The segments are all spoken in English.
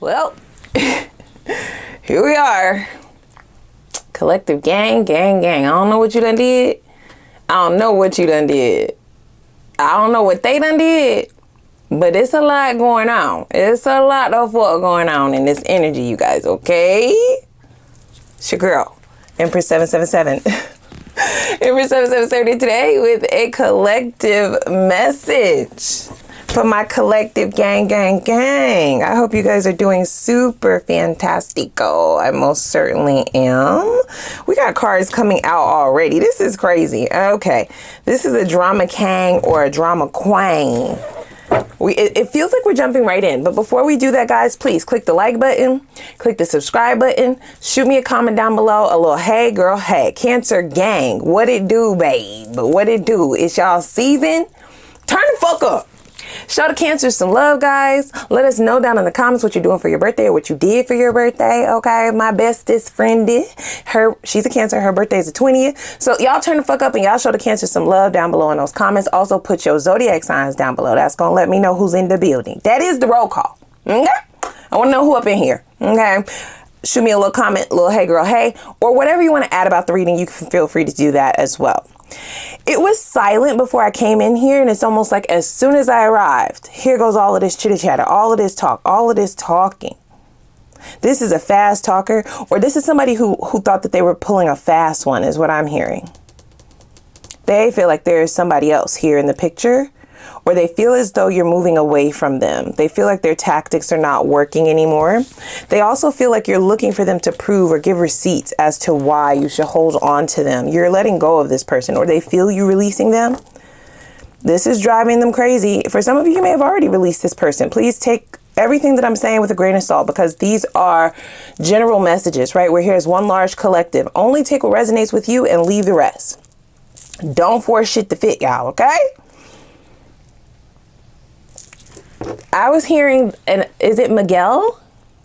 Well, here we are. Collective gang. I don't know what you done did. I don't know what you done did. I don't know what they done did. But it's a lot going on. It's a lot of what going on in this energy, you guys, okay? It's your girl, Empress 777. Empress 777 today with a collective message for my collective gang. I hope you guys are doing super fantastico. I most certainly am. We got cards coming out already. This is crazy. Okay. This is a drama kang or a drama quang. It feels like we're jumping right in. But before we do that, guys, please click the like button, click the subscribe button, shoot me a comment down below, a little hey girl, hey, Cancer gang, what it do, babe? What it do? It's y'all season. Turn the fuck up. Show the Cancers some love, guys. Let us know down in the comments what you're doing for your birthday or what you did for your birthday, okay? My bestest friend did. She's a Cancer. Her birthday is the 20th. So y'all turn the fuck up and y'all show the Cancers some love down below in those comments. Also put your zodiac signs down below. That's going to let me know who's in the building. That is the roll call, okay? I want to know who up in here, okay? Shoot me a little comment, a little hey girl, hey, or whatever you want to add about the reading. You can feel free to do that as well. It was silent before I came in here, and it's almost like as soon as I arrived, here goes all of this chitter chatter, all of this talk, all of this talking. This is a fast talker, or this is somebody who thought that they were pulling a fast one, is what I'm hearing. They feel like there is somebody else here in the picture, or they feel as though you're moving away from them. They feel like their tactics are not working anymore. They also feel like you're looking for them to prove or give receipts as to why you should hold on to them. You're letting go of this person, or they feel you releasing them. This is driving them crazy. For some of you, you may have already released this person. Please take everything that I'm saying with a grain of salt, because these are general messages, right? We're here as one large collective. Only take what resonates with you and leave the rest. Don't force shit to fit, y'all, okay? I was hearing, and is it Miguel?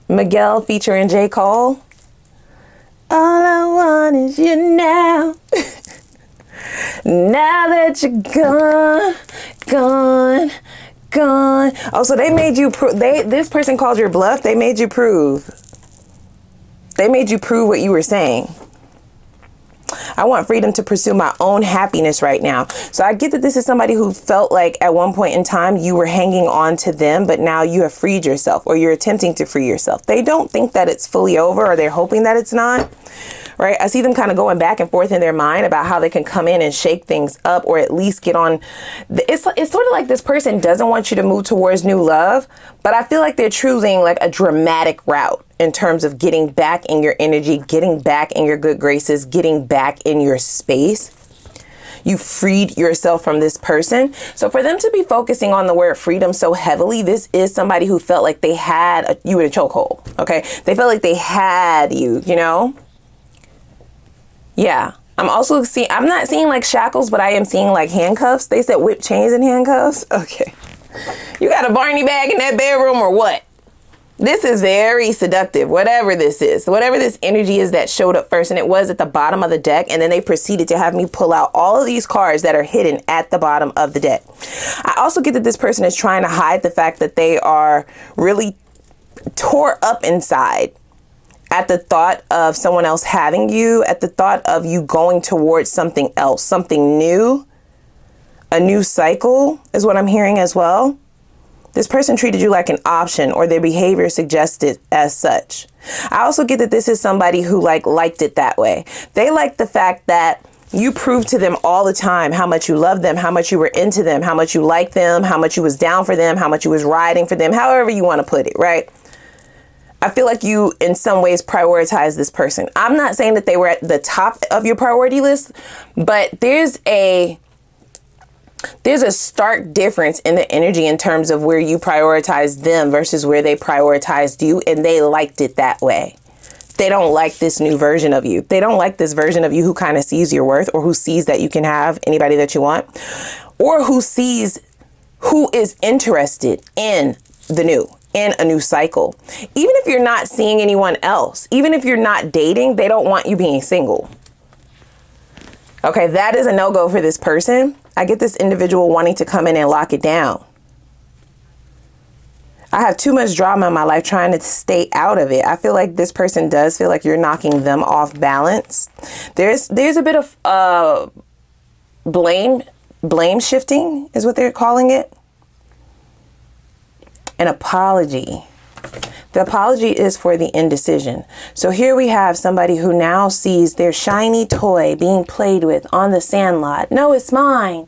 Miguel featuring J. Cole? All I want is you now. Now that you're gone. Oh, so they made you prove, this person called your bluff. They made you prove. They made you prove what you were saying. I want freedom to pursue my own happiness right now. So I get that this is somebody who felt like at one point in time you were hanging on to them, but now you have freed yourself, or you're attempting to free yourself. They don't think that it's fully over, or they're hoping that it's not, right? I see them kind of going back and forth in their mind about how they can come in and shake things up, or at least get on. It's sort of like this person doesn't want you to move towards new love, but I feel like they're choosing like a dramatic route in terms of getting back in your energy, getting back in your good graces, getting back in your space. You freed yourself from this person. So for them to be focusing on the word freedom so heavily, this is somebody who felt like they had you in a chokehold, okay? They felt like they had you, you know? Yeah. I'm also seeing, I'm not seeing like shackles, but I am seeing like handcuffs. They said whip chains and handcuffs. Okay. You got a Barney bag in that bedroom or what? This is very seductive, whatever this is, whatever this energy is that showed up first. And it was at the bottom of the deck. And then they proceeded to have me pull out all of these cards that are hidden at the bottom of the deck. I also get that this person is trying to hide the fact that they are really tore up inside at the thought of someone else having you, at the thought of you going towards something else, something new, a new cycle is what I'm hearing as well. This person treated you like an option, or their behavior suggested as such. I also get that this is somebody who liked it that way. They liked the fact that you proved to them all the time how much you loved them, how much you were into them, how much you liked them, how much you was down for them, how much you was riding for them, however you want to put it, right? I feel like you in some ways prioritize this person. I'm not saying that they were at the top of your priority list, but there's a stark difference in the energy in terms of where you prioritize them versus where they prioritized you, and they liked it that way. They don't like this new version of you. They don't like this version of you who kind of sees your worth, or who sees that you can have anybody that you want, or who is interested in the new, in a new cycle. Even if you're not seeing anyone else, even if you're not dating, they don't want you being single. Okay, that is a no-go for this person. I get this individual wanting to come in and lock it down. I have too much drama in my life trying to stay out of it. I feel like this person does feel like you're knocking them off balance. There's a bit of blame shifting is what they're calling it. An apology. The apology is for the indecision. So here we have somebody who now sees their shiny toy being played with on the sandlot. No, it's mine.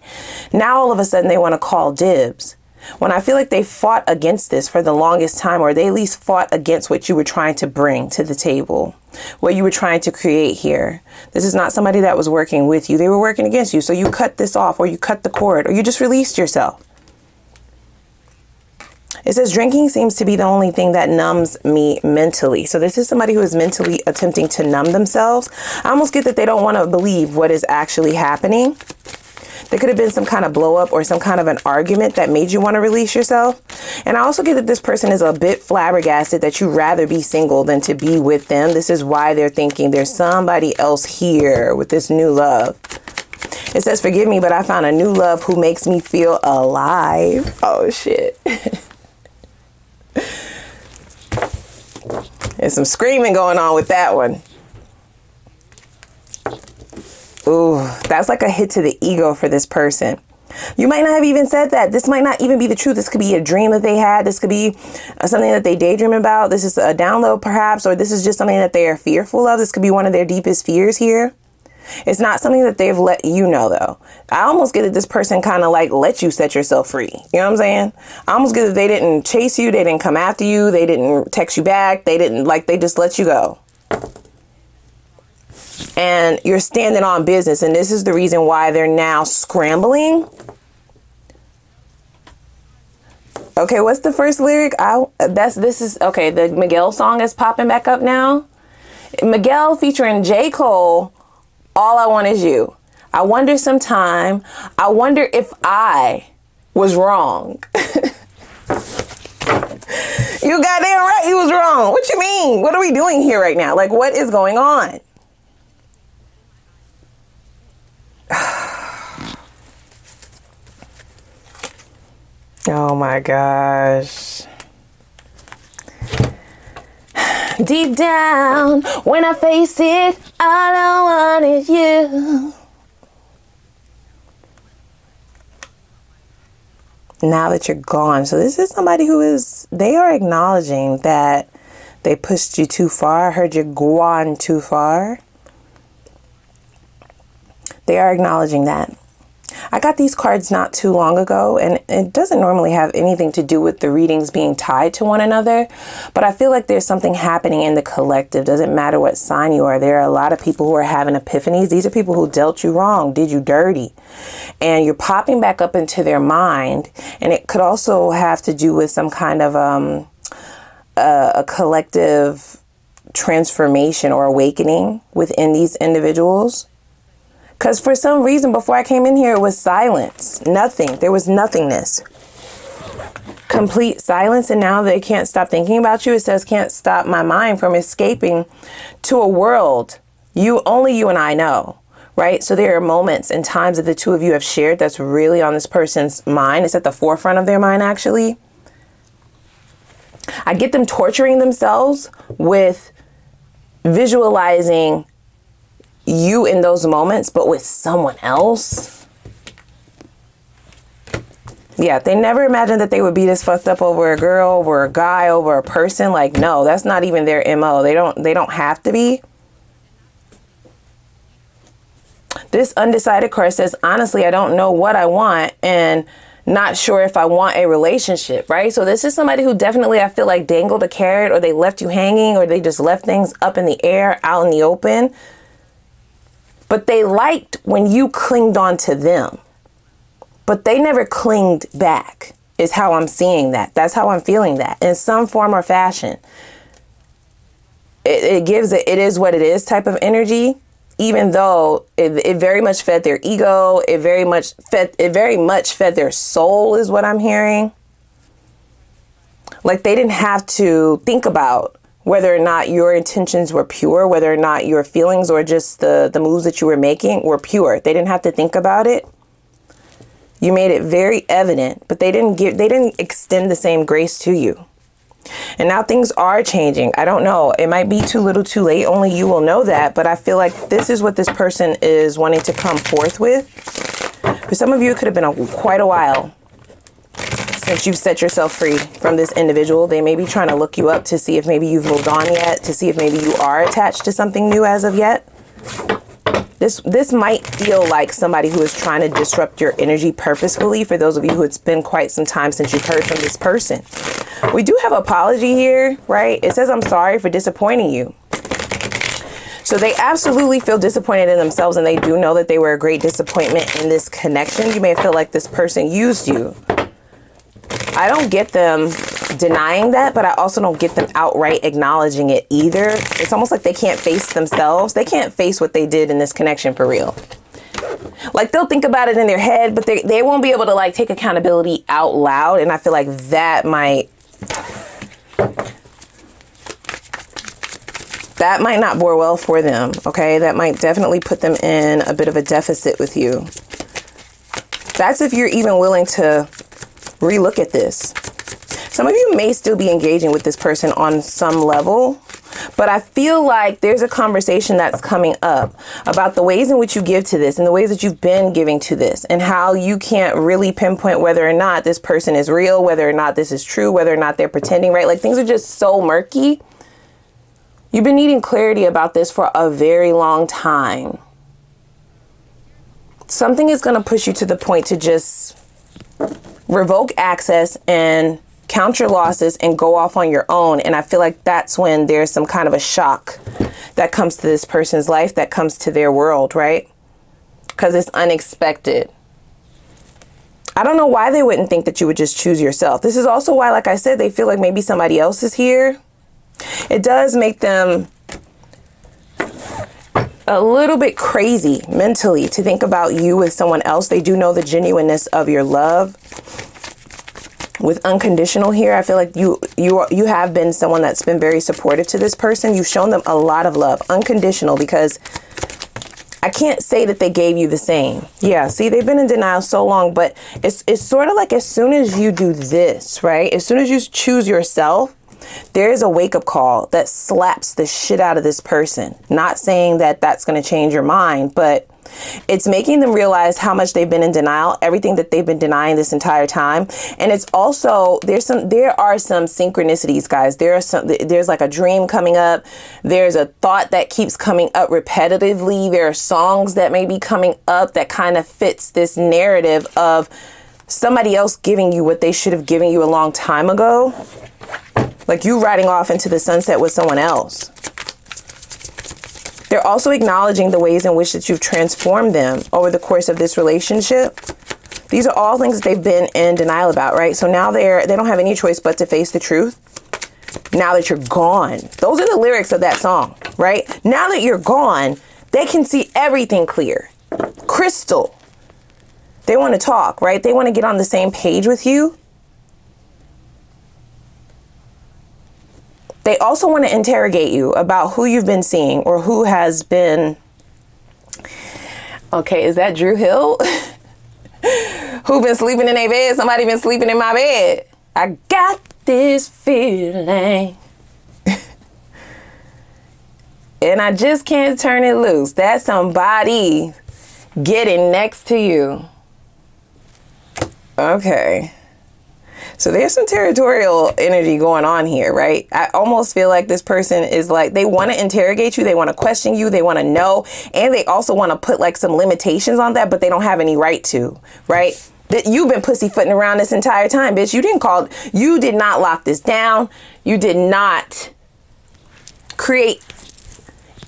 Now all of a sudden they want to call dibs. When I feel like they fought against this for the longest time, or they at least fought against what you were trying to bring to the table, what you were trying to create here. This is not somebody that was working with you. They were working against you. So you cut this off, or you cut the cord, or you just released yourself. It says drinking seems to be the only thing that numbs me mentally. So this is somebody who is mentally attempting to numb themselves. I almost get that they don't want to believe what is actually happening. There could have been some kind of blow up or some kind of an argument that made you want to release yourself. And I also get that this person is a bit flabbergasted that you'd rather be single than to be with them. This is why they're thinking there's somebody else here with this new love. It says, forgive me, but I found a new love who makes me feel alive. Oh, shit. There's some screaming going on with that one. Ooh, that's like a hit to the ego for this person. You might not have even said that. This might not even be the truth. This could be a dream that they had. This could be something that they daydream about. This is a download perhaps, or this is just something that they are fearful of. This could be one of their deepest fears here. It's not something that they've let you know, though. I almost get that this person kind of like let you set yourself free. You know what I'm saying? I almost get that they didn't chase you. They didn't come after you. They didn't text you back. They just let you go. And you're standing on business. And this is the reason why they're now scrambling. Okay, what's the first lyric? Okay, the Miguel song is popping back up now. Miguel featuring J. Cole, All I Want Is You. I wonder sometime, I wonder if I was wrong. You goddamn right he was wrong. What you mean? What are we doing here right now? Like, what is going on? Oh my gosh. Deep down, when I face it, all I want is you. Now that you're gone. So this is somebody they are acknowledging that they pushed you too far, heard you gone too far. They are acknowledging that. I got these cards not too long ago, and it doesn't normally have anything to do with the readings being tied to one another, but I feel like there's something happening in the collective. Doesn't matter what sign you are. There are a lot of people who are having epiphanies. These are people who dealt you wrong, did you dirty, and you're popping back up into their mind. And it could also have to do with some kind of a collective transformation or awakening within these individuals. Because for some reason, before I came in here, it was silence. Nothing. There was nothingness. Complete silence. And now they can't stop thinking about you. It says, can't stop my mind from escaping to a world only you and I know. Right? So there are moments and times that the two of you have shared that's really on this person's mind. It's at the forefront of their mind, actually. I get them torturing themselves with visualizing you in those moments, but with someone else. Yeah, they never imagined that they would be this fucked up over a girl, over a guy, over a person. Like, no, that's not even their MO. They don't have to be. This undecided card says, honestly, I don't know what I want and not sure if I want a relationship, right? So this is somebody who definitely, I feel like, dangled a carrot, or they left you hanging, or they just left things up in the air, out in the open. But they liked when you clinged on to them. But they never clinged back, is how I'm seeing that. That's how I'm feeling that in some form or fashion. It gives it is what it is type of energy, even though it very much fed their ego. It very much fed their soul, is what I'm hearing. Like they didn't have to think about whether or not your intentions were pure, whether or not your feelings or just the moves that you were making were pure. They didn't have to think about it. You made it very evident, but they didn't extend the same grace to you. And now things are changing. I don't know. It might be too little too late. Only you will know that. But I feel like this is what this person is wanting to come forth with. For some of you, it could have been quite a while since you've set yourself free from this individual. They may be trying to look you up to see if maybe you've moved on yet, to see if maybe you are attached to something new as of yet. This might feel like somebody who is trying to disrupt your energy purposefully. For those of you who it's been quite some time since you've heard from this person. We do have apology here, right? It says, I'm sorry for disappointing you. So they absolutely feel disappointed in themselves, and they do know that they were a great disappointment in this connection. You may feel like this person used you. I don't get them denying that, but I also don't get them outright acknowledging it either. It's almost like they can't face themselves. They can't face what they did in this connection for real. Like, they'll think about it in their head, but they won't be able to like take accountability out loud. And I feel like that might not bode well for them. Okay. That might definitely put them in a bit of a deficit with you. That's if you're even willing to relook at this. Some of you may still be engaging with this person on some level, but I feel like there's a conversation that's coming up about the ways in which you give to this and the ways that you've been giving to this, and how you can't really pinpoint whether or not this person is real, whether or not this is true, whether or not they're pretending, right? Like, things are just so murky. You've been needing clarity about this for a very long time. Something is going to push you to the point to just revoke access and count your losses and go off on your own. And I feel like that's when there's some kind of a shock that comes to this person's life, that comes to their world, right? Because it's unexpected. I don't know why they wouldn't think that you would just choose yourself. This is also why, like I said, they feel like maybe somebody else is here. It does make them a little bit crazy mentally to think about you with someone else. They do know the genuineness of your love. With unconditional here, I feel like you have been someone that's been very supportive to this person. You've shown them a lot of love, unconditional, because I can't say that they gave you the same. Yeah, see, they've been in denial so long, but it's sort of like as soon as you do this, right? As soon as you choose yourself, there is a wake-up call that slaps the shit out of this person. Not saying that that's going to change your mind, but it's making them realize how much they've been in denial, everything that they've been denying this entire time. And it's also, there are some synchronicities, guys. There's like a dream coming up. There's a thought that keeps coming up repetitively. There are songs that may be coming up that kind of fits this narrative of somebody else giving you what they should have given you a long time ago. Like you riding off into the sunset with someone else. They're also acknowledging the ways in which that you've transformed them over the course of this relationship. These are all things that they've been in denial about, right? So now they don't have any choice but to face the truth. Now that you're gone. Those are the lyrics of that song, right? Now that you're gone, they can see everything clear. Crystal. They want to talk, right? They want to get on the same page with you. They also want to interrogate you about who you've been seeing or who has been. Okay, is that Drew Hill? Who been sleeping in their bed? Somebody been sleeping in my bed. I got this feeling. And I just can't turn it loose. That's somebody getting next to you. Okay. So there's some territorial energy going on here, right? I almost feel like this person is like, they want to interrogate you. They want to question you. They want to know. And they also want to put like some limitations on that, but they don't have any right to, right? That you've been pussyfooting around this entire time, bitch. You did not lock this down. You did not create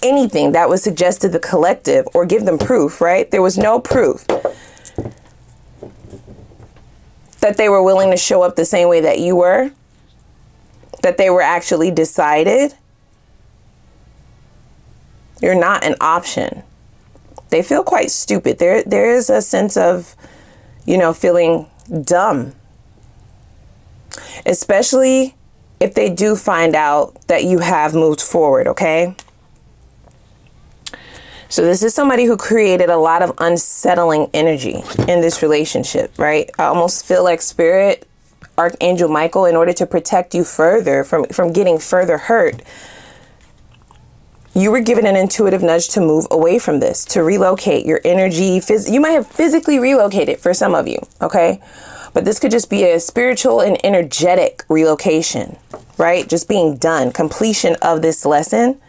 anything that would suggest to the collective or give them proof, right? There was no proof that they were willing to show up the same way that you were, that they were actually decided. You're not an option. They feel quite stupid. There is a sense of, feeling dumb, especially if they do find out that you have moved forward, okay? So this is somebody who created a lot of unsettling energy in this relationship, right? I almost feel like Spirit Archangel Michael, in order to protect you further from getting further hurt, you were given an intuitive nudge to move away from this, to relocate your energy. You might have physically relocated for some of you, okay? But this could just be a spiritual and energetic relocation, right? Just being done, completion of this lesson.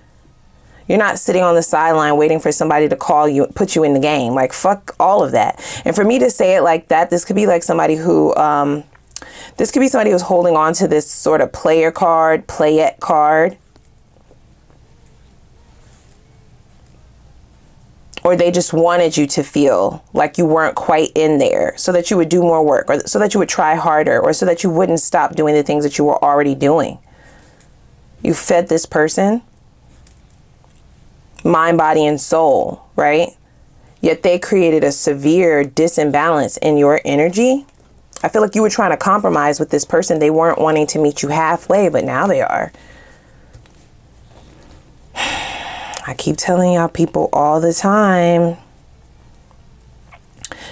You're not sitting on the sideline waiting for somebody to call you, put you in the game. Like, fuck all of that. And for me to say it like that, this could be like somebody who, this could be somebody who's holding on to this sort of player card, playette card. Or they just wanted you to feel like you weren't quite in there so that you would do more work, or so that you would try harder, or so that you wouldn't stop doing the things that you were already doing. You fed this person mind, body, and soul, right? Yet they created a severe disimbalance in your energy. I feel like you were trying to compromise with this person. They weren't wanting to meet you halfway, but now they are. I keep telling y'all people all the time,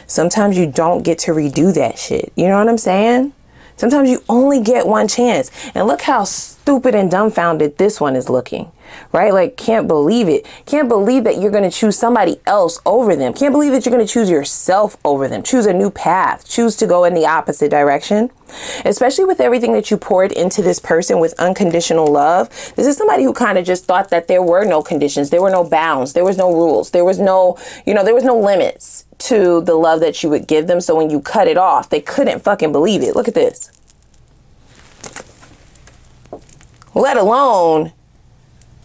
sometimes you don't get to redo that shit. You know what I'm saying? Sometimes you only get one chance. And look how stupid and dumbfounded this one is looking, right? Like, can't believe it. Can't believe that you're going to choose somebody else over them. Can't believe that you're going to choose yourself over them. Choose a new path. Choose to go in the opposite direction. Especially with everything that you poured into this person with unconditional love. This is somebody who kind of just thought that there were no conditions. There were no bounds. There was no rules. There was no, there was no limits to the love that you would give them. So when you cut it off, they couldn't fucking believe it. Look at this. Let alone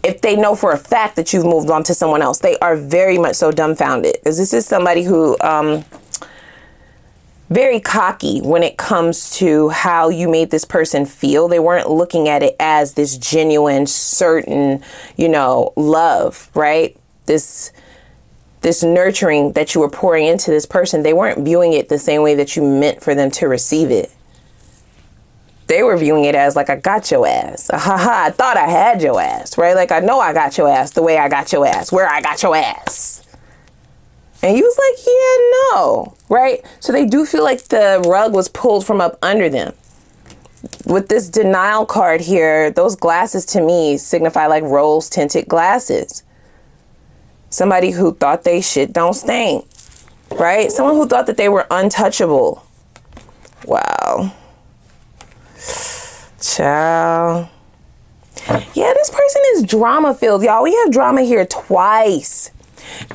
if they know for a fact that you've moved on to someone else. They are very much so dumbfounded, because this is somebody who very cocky when it comes to how you made this person feel. They weren't looking at it as this genuine, certain, love, right? This nurturing that you were pouring into this person. They weren't viewing it the same way that you meant for them to receive it. They were viewing it as like, I got your ass. I thought I had your ass, right? Like, I know I got your ass the way I got your ass, where I got your ass. And he was like, yeah, no, right? So they do feel like the rug was pulled from up under them. With this denial card here, those glasses to me signify like rose tinted glasses. Somebody who thought they shit don't stink, right? Someone who thought that they were untouchable. Wow. Child. Yeah, this person is drama filled, y'all. We have drama here twice.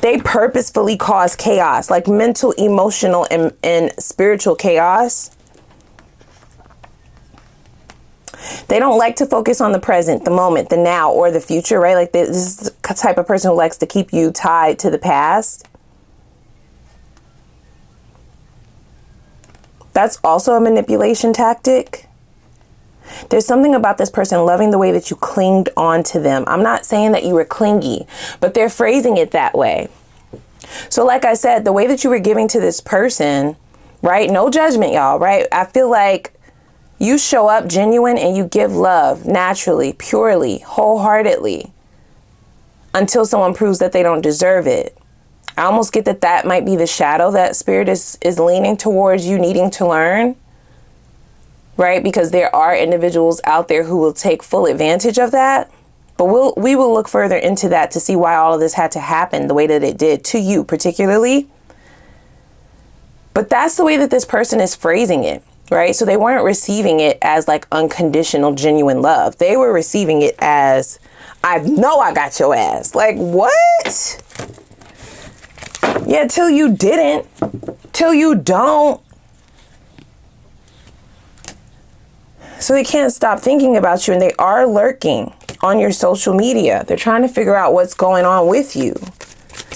They purposefully cause chaos, like mental, emotional, and spiritual chaos. They don't like to focus on the present, the moment, the now, or the future, right? Like, this is the type of person who likes to keep you tied to the past. That's also a manipulation tactic. There's something about this person loving the way that you clinged on to them. I'm not saying that you were clingy, but they're phrasing it that way. So like I said, the way that you were giving to this person, right? No judgment, y'all, right? I feel like you show up genuine and you give love naturally, purely, wholeheartedly, until someone proves that they don't deserve it. I almost get that might be the shadow that spirit is leaning towards you needing to learn. Right? Because there are individuals out there who will take full advantage of that. But we will look further into that to see why all of this had to happen the way that it did to you particularly. But that's the way that this person is phrasing it, right? So they weren't receiving it as like unconditional, genuine love. They were receiving it as, I know I got your ass. Like, what? Yeah, till you didn't, till you don't. So they can't stop thinking about you, and they are lurking on your social media. They're trying to figure out what's going on with you.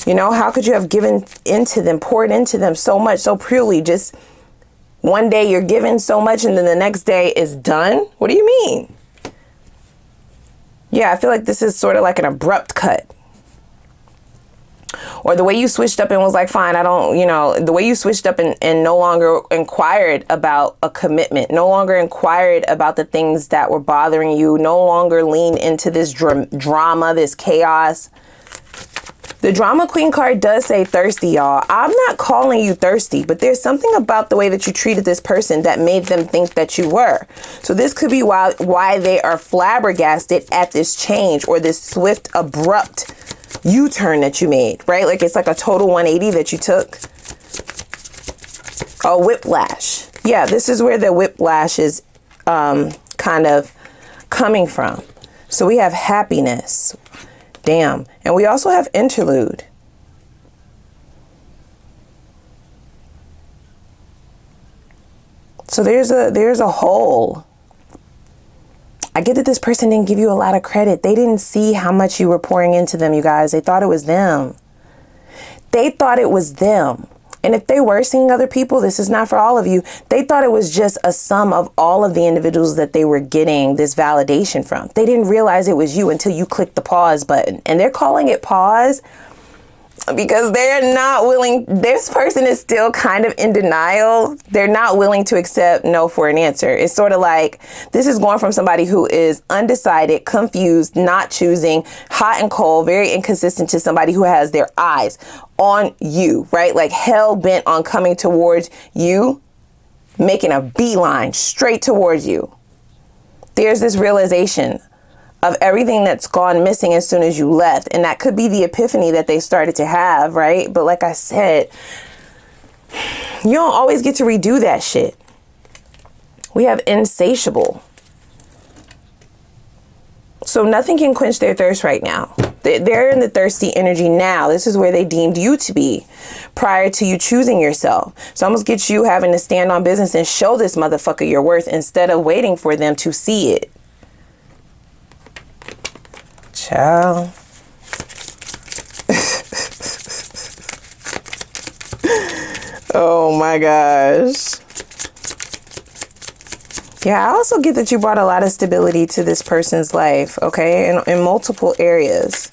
How could you have given into them, poured into them so much, so purely? Just one day you're giving so much and then the next day is done? What do you mean? Yeah, I feel like this is sort of like an abrupt cut. Or the way you switched up and was like, fine, I don't, the way you switched up and no longer inquired about a commitment, no longer inquired about the things that were bothering you, no longer leaned into this drama, this chaos, The drama queen card does say thirsty, y'all. I'm not calling you thirsty, but there's something about the way that you treated this person that made them think that you were. So this could be why they are flabbergasted at this change or this swift, abrupt U-turn that you made, right? Like it's like a total 180 that you took. A whiplash. Yeah, this is where the whiplash is kind of coming from. So we have happiness. Damn. And we also have interlude. So there's a hole. I get that this person didn't give you a lot of credit. They didn't see how much you were pouring into them, you guys. They thought it was them. They thought it was them. And if they were seeing other people, this is not for all of you. They thought it was just a sum of all of the individuals that they were getting this validation from. They didn't realize it was you until you clicked the pause button. And they're calling it pause because they're not willing. This person is still kind of in denial. They're not willing to accept no for an answer. It's sort of like this is going from somebody who is undecided, confused, not choosing, hot and cold, very inconsistent to somebody who has their eyes on you, right? Like hell bent on coming towards you, making a beeline straight towards you. There's this realization of everything that's gone missing as soon as you left. And that could be the epiphany that they started to have, right? But like I said, you don't always get to redo that shit. We have insatiable. So nothing can quench their thirst right now. They're in the thirsty energy now. This is where they deemed you to be prior to you choosing yourself. So I'm going to get you having to stand on business and show this motherfucker your worth instead of waiting for them to see it. Ciao. Oh my gosh. Yeah, I also get that you brought a lot of stability to this person's life, okay? In multiple areas.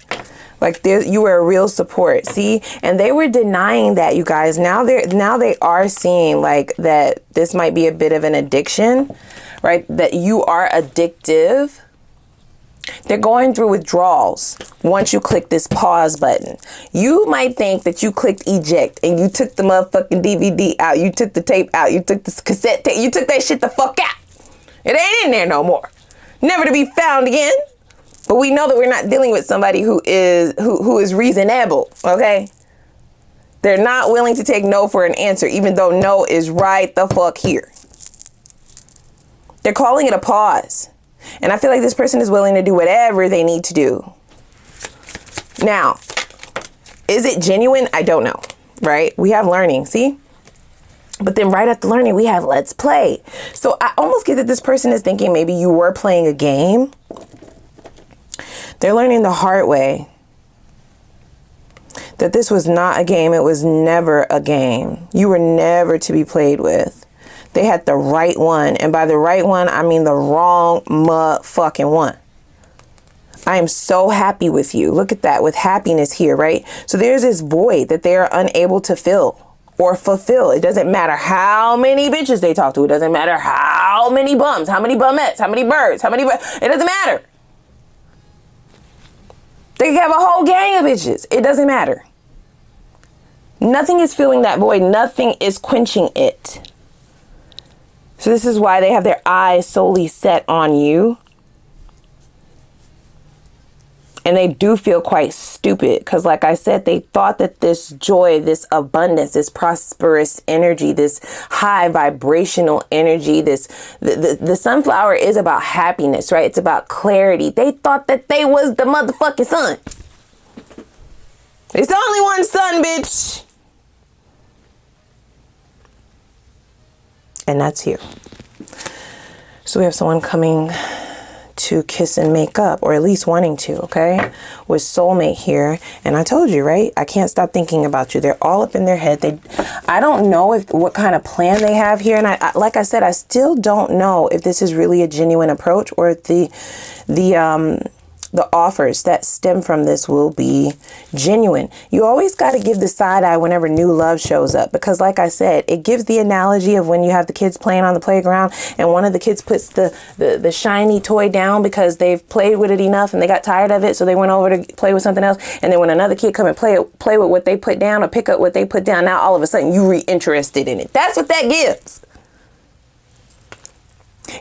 Like you were a real support, see? And they were denying that, you guys. Now they are seeing like that this might be a bit of an addiction, right? That you are addictive. They're going through withdrawals once you click this pause button. You might think that you clicked eject and you took the motherfucking DVD out. You took the tape out. You took the cassette tape. You took that shit the fuck out. It ain't in there no more. Never to be found again. But we know that we're not dealing with somebody who is reasonable, okay? They're not willing to take no for an answer, even though no is right the fuck here. They're calling it a pause. And I feel like this person is willing to do whatever they need to do. Now, is it genuine? I don't know, right? We have learning, see? But then right after learning, we have let's play. So I almost get that this person is thinking maybe you were playing a game. They're learning the hard way that this was not a game. It was never a game. You were never to be played with. They had the right one. And by the right one, I mean the wrong motherfucking one. I am so happy with you. Look at that with happiness here, right? So there's this void that they are unable to fill or fulfill. It doesn't matter how many bitches they talk to. It doesn't matter how many bums, how many bumettes, how many birds, it doesn't matter. They can have a whole gang of bitches. It doesn't matter. Nothing is filling that void. Nothing is quenching it. So this is why they have their eyes solely set on you. And they do feel quite stupid because, like I said, they thought that this joy, this abundance, this prosperous energy, this high vibrational energy, the sunflower is about happiness, right? It's about clarity. They thought that they was the motherfucking sun. It's only one sun, bitch. And that's you. So we have someone coming to kiss and make up, or at least wanting to, okay? With soulmate here. And I told you, right? I can't stop thinking about you. They're all up in their head. I don't know what kind of plan they have here. And I like I said, I still don't know if this is really a genuine approach or if the the offers that stem from this will be genuine. You always got to give the side eye whenever new love shows up, because like I said, it gives the analogy of when you have the kids playing on the playground and one of the kids puts the shiny toy down because they've played with it enough and they got tired of it, so they went over to play with something else. And then when another kid come and play with what they put down or pick up what they put down, now all of a sudden you re-interested in it. That's what that gives.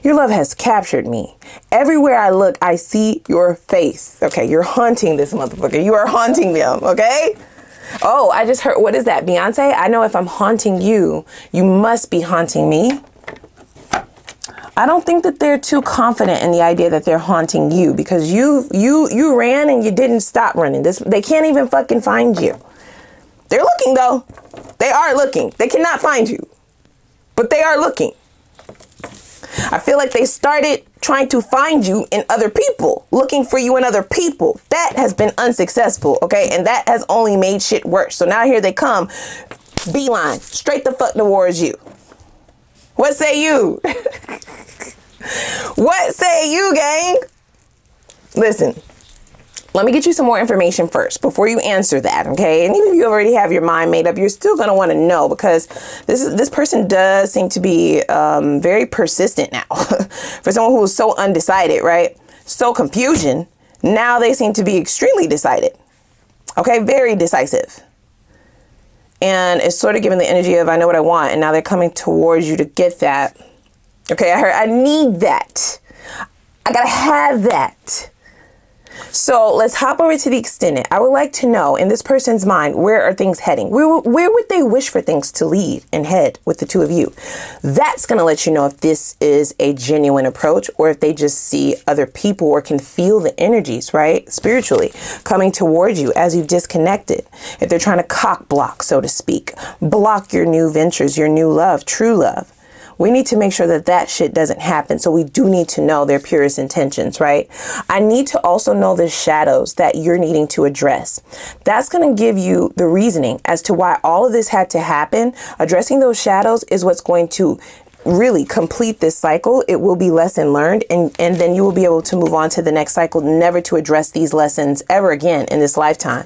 Your love has captured me. Everywhere I look, I see your face. Okay, you're haunting this motherfucker. You are haunting them, okay? Oh, I just heard, what is that, Beyonce? I know if I'm haunting you, you must be haunting me. I don't think that they're too confident in the idea that they're haunting you, because you ran and you didn't stop running. They can't even fucking find you. They're looking though. They are looking. They cannot find you, but they are looking. I feel like they started trying to find you in other people, looking for you in other people. That has been unsuccessful, okay? And that has only made shit worse. So now here they come, beeline, straight the fuck towards you. What say you? What say you, gang? Listen, let me get you some more information first before you answer that, okay? And even if you already have your mind made up, you're still going to want to know, because this person does seem to be very persistent now. For someone who is so undecided, right? So confusion. Now they seem to be extremely decided. Okay, very decisive. And it's sort of giving the energy of, I know what I want, and now they're coming towards you to get that. Okay, I heard, I need that. I gotta have that. So let's hop over to the extended. I would like to know, in this person's mind, where are things heading? Where would they wish for things to lead and head with the two of you? That's going to let you know if this is a genuine approach, or if they just see other people or can feel the energies, right? Spiritually coming towards you as you've disconnected. If they're trying to cock block, so to speak, block your new ventures, your new love, true love. We need to make sure that that shit doesn't happen. So we do need to know their purest intentions, right? I need to also know the shadows that you're needing to address. That's going to give you the reasoning as to why all of this had to happen. Addressing those shadows is what's going to really complete this cycle. It will be lesson learned, and then you will be able to move on to the next cycle, never to address these lessons ever again in this lifetime.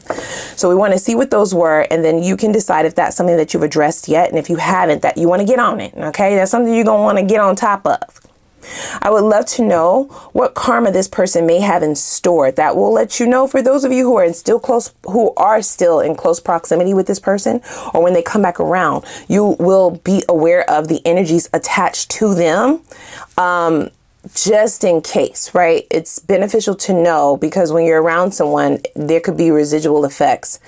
So we want to see what those were, and then you can decide if that's something that you've addressed yet, and if you haven't, that you want to get on it. Okay, that's something you're gonna want to get on top of. I would love to know what karma this person may have in store. That will let you know, for those of you who are still in close proximity with this person, or when they come back around, you will be aware of the energies attached to them. Just in case, right? It's beneficial to know, because when you're around someone, there could be residual effects,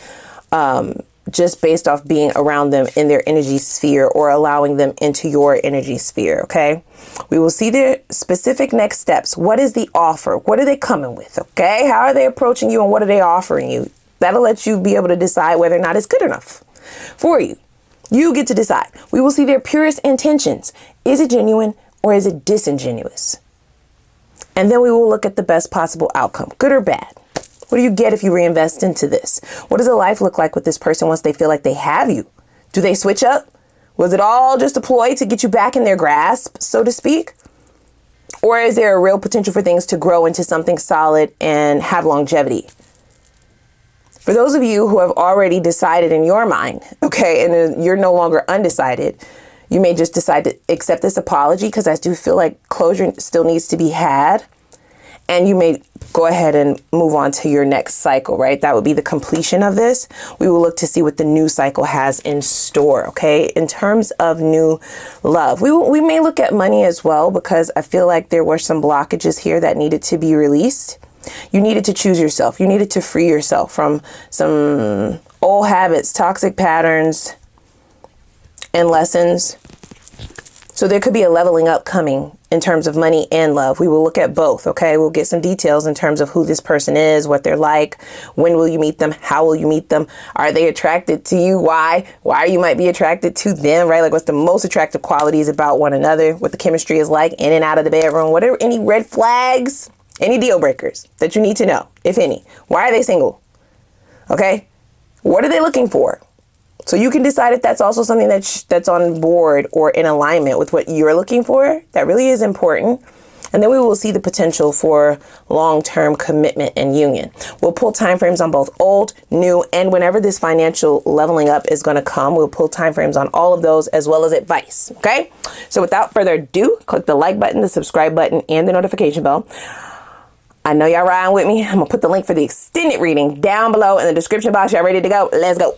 just based off being around them in their energy sphere, or allowing them into your energy sphere. Okay. We will see their specific next steps. What is the offer? What are they coming with? Okay. How are they approaching you, and what are they offering you? That'll let you be able to decide whether or not it's good enough for you. You get to decide. We will see their purest intentions. Is it genuine, or is it disingenuous? And then we will look at the best possible outcome, good or bad. What do you get if you reinvest into this? What does a life look like with this person once they feel like they have you? Do they switch up? Was it all just a ploy to get you back in their grasp, so to speak? Or is there a real potential for things to grow into something solid and have longevity? For those of you who have already decided in your mind, okay, and you're no longer undecided, you may just decide to accept this apology, because I do feel like closure still needs to be had. And you may go ahead and move on to your next cycle, right? That would be the completion of this. We will look to see what the new cycle has in store, okay? In terms of new love, we may look at money as well, because I feel like there were some blockages here that needed to be released. You needed to choose yourself. You needed to free yourself from some old habits, toxic patterns, and lessons. So there could be a leveling up coming in terms of money and love. We will look at both, okay? We'll get some details in terms of who this person is, what they're like, when will you meet them, how will you meet them, are they attracted to you, why you might be attracted to them, right? Like, what's the most attractive qualities about one another, what the chemistry is like in and out of the bedroom, what are any red flags, any deal breakers that you need to know, if any. Why are they single? Okay? What are they looking for? So you can decide if that's also something that's on board or in alignment with what you're looking for. That really is important. And then we will see the potential for long-term commitment and union. We'll pull timeframes on both old, new, and whenever this financial leveling up is going to come, we'll pull timeframes on all of those as well as advice. Okay? So without further ado, click the like button, the subscribe button, and the notification bell. I know y'all riding with me. I'm going to put the link for the extended reading down below in the description box. Y'all ready to go? Let's go.